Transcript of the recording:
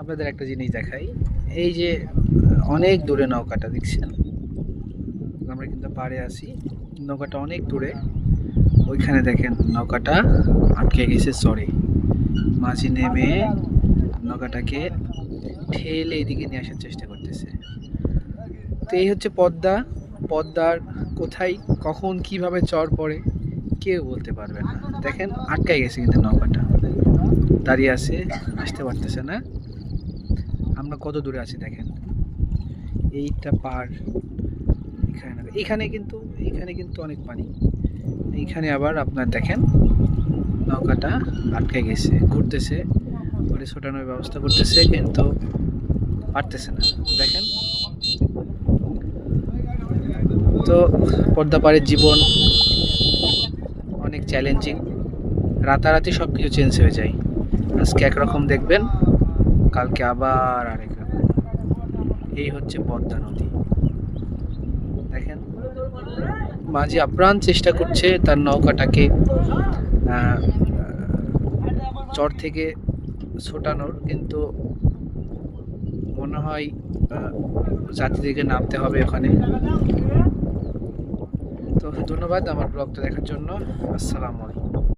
আপনাদের একটা জিনিস দেখাই। এই যে অনেক দূরে নৌকাটা দেখছেন? আমরা কিন্তু পাড়ে আছি। নৌকাটা অনেক দূরে। ওইখানে দেখেন নৌকাটা আটকে গেছে চরে। মাঝি নেমে নৌকাটাকে ঠেলে এদিকে নিয়ে আসার চেষ্টা করতেছে। তো এই হচ্ছে পদ্মা। পদ্মার কোথায় কখন কিভাবে চর পড়ে কেউ বলতে পারবে না। দেখেন আটকাই গেছে কিন্তু নৌকাটা। দাঁড়িয়ে আছে, আসতে পারতেছে না। আমরা কত দূরে আছি দেখেন। এইটা পার এখানে কিন্তু অনেক পানি। এইখানে আবার আপনার দেখেন নৌকাটা আটকে গেছে, ঘুরতেছে, ওরে ছোটানোর ব্যবস্থা করতেছে কিন্তু পারতেছে না। দেখেন তো পদ্মা পাড়ের জীবন অনেক চ্যালেঞ্জিং। রাতারাতি সব কিছু চেঞ্জ হয়ে যায়। আজকে একরকম দেখবেন, কালকে আবার আরেক রকম। এই হচ্ছে পদ্মা নদী। দেখেন মাঝি আপ্রাণ চেষ্টা করছে তার নৌকাটাকে চর থেকে ছোটানোর, কিন্তু মনে হয় যাত্রীদেরকে নামতে হবে ওখানে। তো ধন্যবাদ আমার ব্লগটা দেখার জন্য। আসসালামু আলাইকুম।